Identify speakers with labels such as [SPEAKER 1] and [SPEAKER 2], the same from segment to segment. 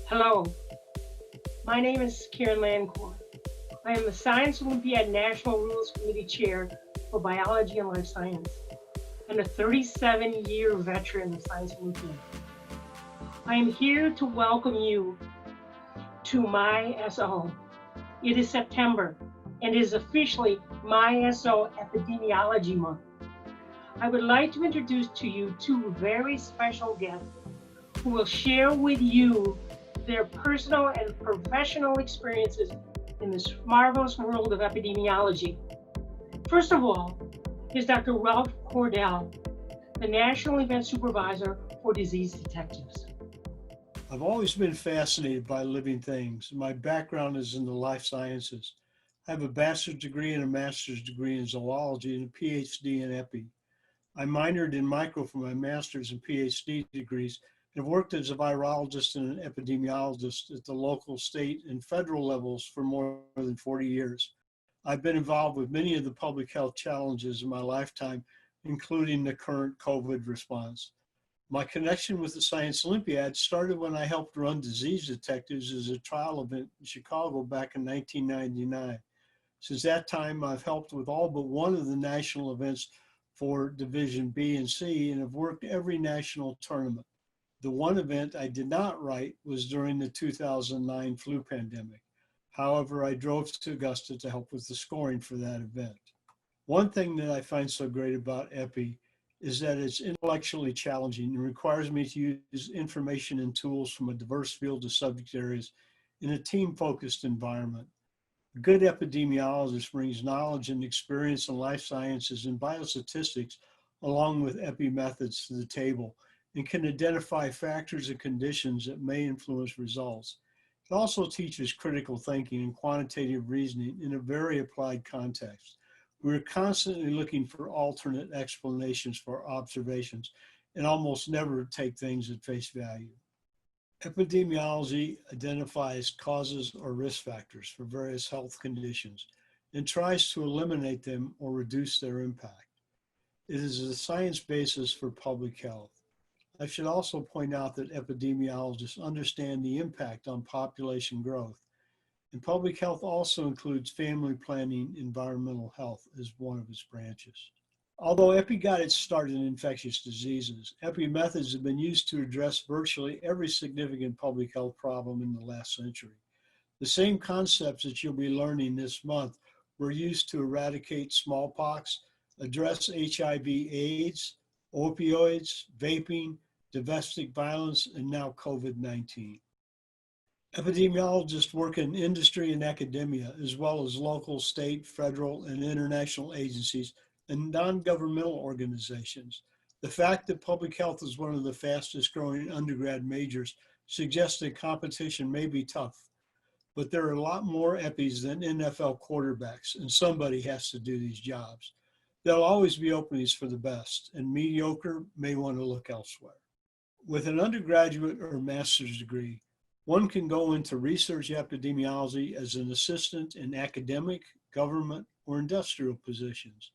[SPEAKER 1] Hello, my name is Karen Lancourt. I am the Science Olympiad National Rules Committee Chair for Biology and Life Science and a 37-year veteran of Science Olympiad. I am here to welcome you to My SO. It is September and is officially My SO Epidemiology Month. I would like to introduce to you two very special guests who will share with you their personal and professional experiences in this marvelous world of epidemiology. First of all is Dr. Ralph Cordell, the National Event Supervisor for Disease Detectives.
[SPEAKER 2] I've always been fascinated by living things. My background is in the life sciences. I have a bachelor's degree and a master's degree in zoology and a PhD in epi. I minored in micro for my master's and PhD degrees and have worked as a virologist and an epidemiologist at the local, state, and federal levels for more than 40 years. I've been involved with many of the public health challenges in my lifetime, including the current COVID response. My connection with the Science Olympiad started when I helped run Disease Detectives as a trial event in Chicago back in 1999. Since that time, I've helped with all but one of the national events for Division B and C and have worked every national tournament. The one event I did not write was during the 2009 flu pandemic. However, I drove to Augusta to help with the scoring for that event. One thing that I find so great about EPI is that it's intellectually challenging and requires me to use information and tools from a diverse field of subject areas in a team-focused environment. A good epidemiologist brings knowledge and experience in life sciences and biostatistics along with EPI methods to the table and can identify factors and conditions that may influence results. It also teaches critical thinking and quantitative reasoning in a very applied context. We're constantly looking for alternate explanations for observations and almost never take things at face value. Epidemiology identifies causes or risk factors for various health conditions and tries to eliminate them or reduce their impact. It is a science basis for public health. I should also point out that epidemiologists understand the impact on population growth. And public health also includes family planning, environmental health as one of its branches. Although EPI got its start in infectious diseases, EPI methods have been used to address virtually every significant public health problem in the last century. The same concepts that you'll be learning this month were used to eradicate smallpox, address HIV/AIDS, opioids, vaping, domestic violence, and now COVID-19. Epidemiologists work in industry and academia, as well as local, state, federal, and international agencies and non-governmental organizations. The fact that public health is one of the fastest growing undergrad majors suggests that competition may be tough, but there are a lot more EPIs than NFL quarterbacks, and somebody has to do these jobs. There'll always be openings for the best, and mediocre may want to look elsewhere. With an undergraduate or master's degree, one can go into research epidemiology as an assistant in academic, government, or industrial positions.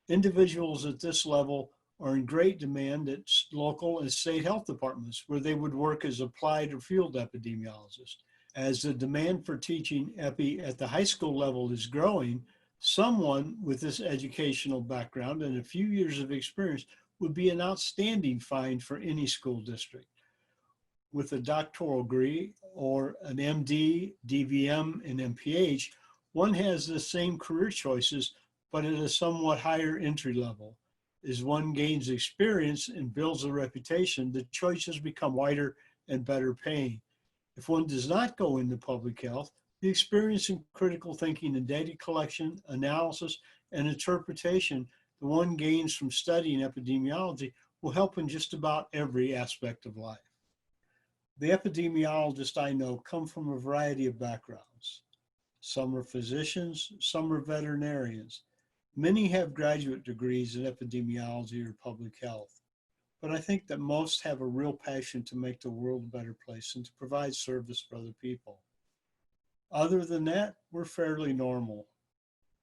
[SPEAKER 2] Individuals at this level are in great demand at local and state health departments, where they would work as applied or field epidemiologists. As the demand for teaching epi at the high school level is growing, someone with this educational background and a few years of experience would be an outstanding find for any school district. With a doctoral degree or an MD, DVM, and MPH, one has the same career choices, but at a somewhat higher entry level. As one gains experience and builds a reputation, the choices become wider and better paying. If one does not go into public health, the experience in critical thinking and data collection, analysis, and interpretation the one gains from studying epidemiology will help in just about every aspect of life. The epidemiologists I know come from a variety of backgrounds. Some are physicians, some are veterinarians. Many have graduate degrees in epidemiology or public health, but I think that most have a real passion to make the world a better place and to provide service for other people. Other than that, we're fairly normal.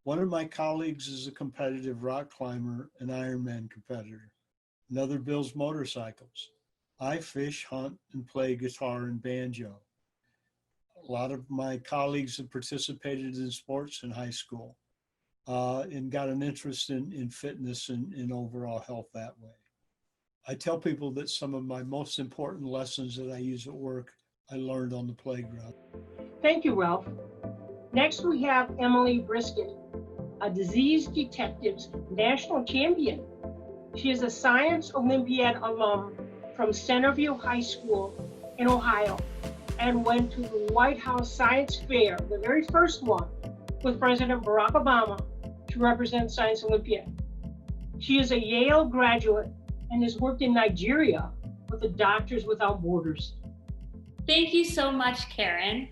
[SPEAKER 2] One of my colleagues is a competitive rock climber and Ironman competitor. Another builds motorcycles. I fish, hunt, and play guitar and banjo. A lot of my colleagues have participated in sports in high school and got an interest in fitness and overall health that way. I tell people that some of my most important lessons that I use at work, I learned on the playground.
[SPEAKER 1] Thank you, Ralph. Next, we have Emily Brisket, a disease detectives national champion. She is a Science Olympiad alum from Centerview High School in Ohio and went to the White House Science Fair, the very first one, with President Barack Obama to represent Science Olympiad. She is a Yale graduate and has worked in Nigeria with the Doctors Without Borders.
[SPEAKER 3] Thank you so much, Karen.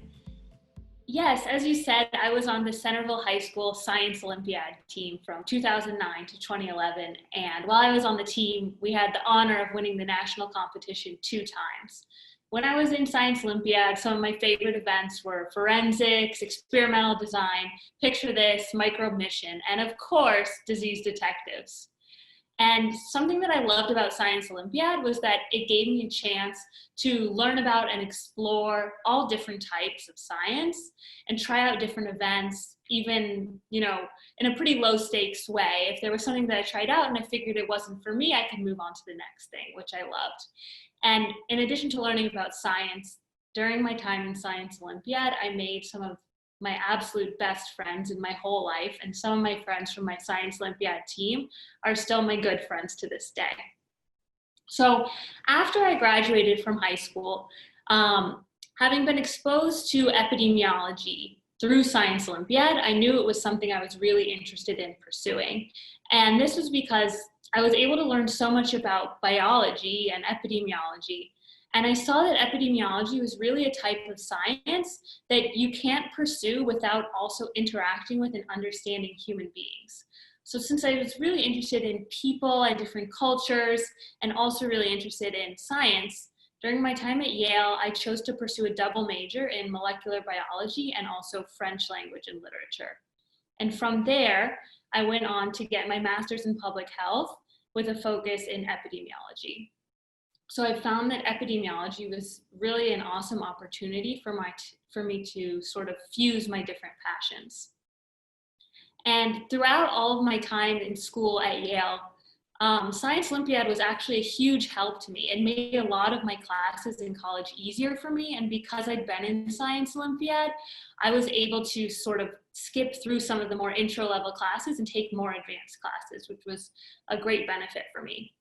[SPEAKER 3] Yes, as you said, I was on the Centerville High School Science Olympiad team from 2009 to 2011. And while I was on the team, we had the honor of winning the national competition 2 times. When I was in Science Olympiad, some of my favorite events were forensics, experimental design, picture this, microbe mission, and of course, disease detectives. And something that I loved about Science Olympiad was that it gave me a chance to learn about and explore all different types of science and try out different events, even, in a pretty low stakes way. If there was something that I tried out and I figured it wasn't for me, I could move on to the next thing, which I loved. And in addition to learning about science, during my time in Science Olympiad, I made some of my absolute best friends in my whole life, and some of my friends from my Science Olympiad team are still my good friends to this day. So after I graduated from high school, having been exposed to epidemiology through Science Olympiad, I knew it was something I was really interested in pursuing. And this was because I was able to learn so much about biology and epidemiology. And I saw that epidemiology was really a type of science that you can't pursue without also interacting with and understanding human beings. So since I was really interested in people and different cultures, and also really interested in science, during my time at Yale, I chose to pursue a double major in molecular biology and also French language and literature. And from there, I went on to get my master's in public health with a focus in epidemiology. So I found that epidemiology was really an awesome opportunity for me to sort of fuse my different passions. And throughout all of my time in school at Yale, Science Olympiad was actually a huge help to me. It made a lot of my classes in college easier for me. And because I'd been in Science Olympiad, I was able to sort of skip through some of the more intro level classes and take more advanced classes, which was a great benefit for me.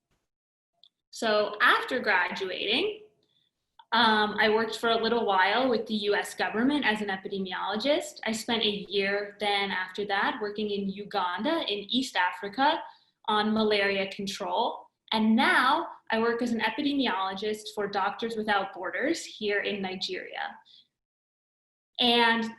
[SPEAKER 3] So after graduating, I worked for a little while with the US government as an epidemiologist. I spent a year then after that working in Uganda in East Africa on malaria control. And now I work as an epidemiologist for Doctors Without Borders here in Nigeria. And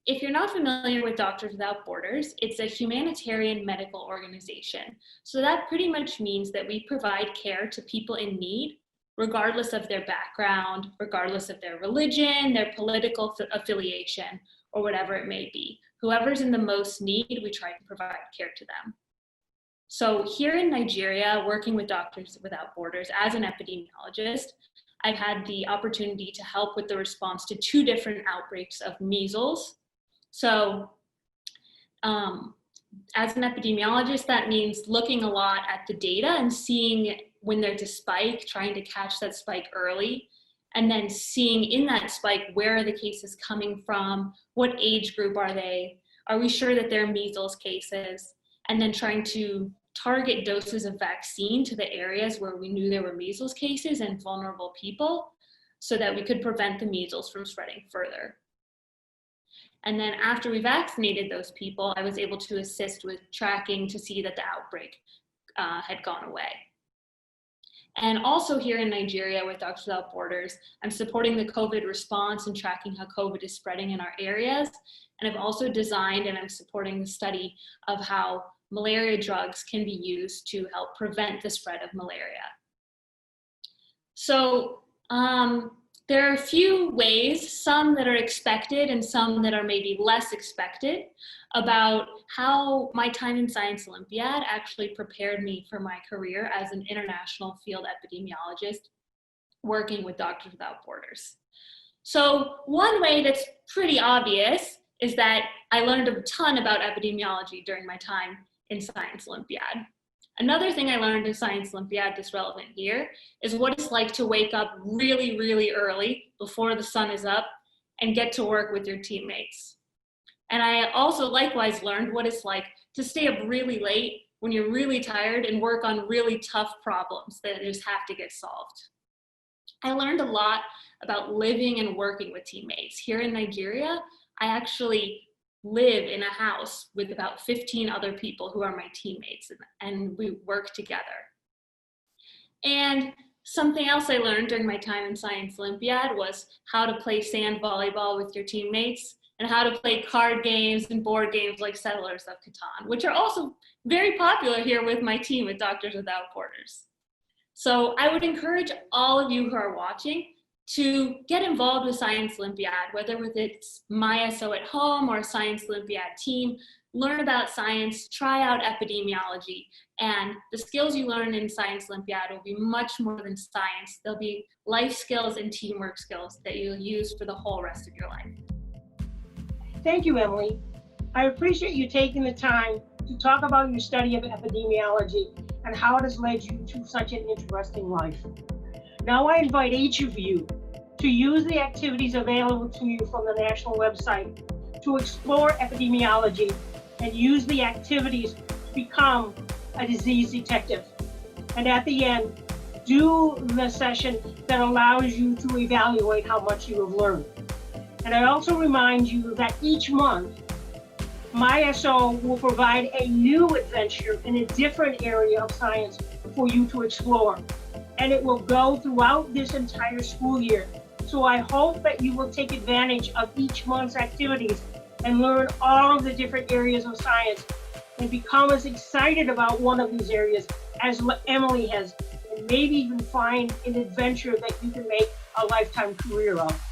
[SPEAKER 3] if you're not familiar with Doctors Without Borders, it's a humanitarian medical organization. So that pretty much means that we provide care to people in need, regardless of their background, regardless of their religion, their political affiliation, or whatever it may be. Whoever's in the most need, we try to provide care to them. So here in Nigeria, working with Doctors Without Borders as an epidemiologist, I've had the opportunity to help with the response to 2 different outbreaks of measles. So as an epidemiologist, that means looking a lot at the data and seeing when there's a spike, trying to catch that spike early, and then seeing in that spike, where are the cases coming from, what age group are they, are we sure that they're measles cases, and then trying to target doses of vaccine to the areas where we knew there were measles cases and vulnerable people so that we could prevent the measles from spreading further. And then after we vaccinated those people, I was able to assist with tracking to see that the outbreak had gone away. And also here in Nigeria with Doctors Without Borders, I'm supporting the COVID response and tracking how COVID is spreading in our areas. And I've also designed and I'm supporting the study of how malaria drugs can be used to help prevent the spread of malaria. So there are a few ways, some that are expected and some that are maybe less expected, about how my time in Science Olympiad actually prepared me for my career as an international field epidemiologist working with Doctors Without Borders. So one way that's pretty obvious is that I learned a ton about epidemiology during my time in Science Olympiad. Another thing I learned in Science Olympiad that's relevant here is what it's like to wake up really, really early before the sun is up and get to work with your teammates. And I also likewise learned what it's like to stay up really late when you're really tired and work on really tough problems that just have to get solved. I learned a lot about living and working with teammates. Here in Nigeria, I actually live in a house with about 15 other people who are my teammates, and we work together. And something else I learned during my time in Science Olympiad was how to play sand volleyball with your teammates and how to play card games and board games like Settlers of Catan, which are also very popular here with my team at Doctors Without Borders. So I would encourage all of you who are watching to get involved with Science Olympiad, whether it's MySO at home or a Science Olympiad team. Learn about science, try out epidemiology, and the skills you learn in Science Olympiad will be much more than science. They'll be life skills and teamwork skills that you'll use for the whole rest of your life.
[SPEAKER 1] Thank you, Emily. I appreciate you taking the time to talk about your study of epidemiology and how it has led you to such an interesting life. Now I invite each of you to use the activities available to you from the national website to explore epidemiology and use the activities to become a disease detective. And at the end, do the session that allows you to evaluate how much you have learned. And I also remind you that each month, MySO will provide a new adventure in a different area of science for you to explore. And it will go throughout this entire school year. So I hope that you will take advantage of each month's activities and learn all of the different areas of science and become as excited about one of these areas as Emily has, and maybe even find an adventure that you can make a lifetime career of.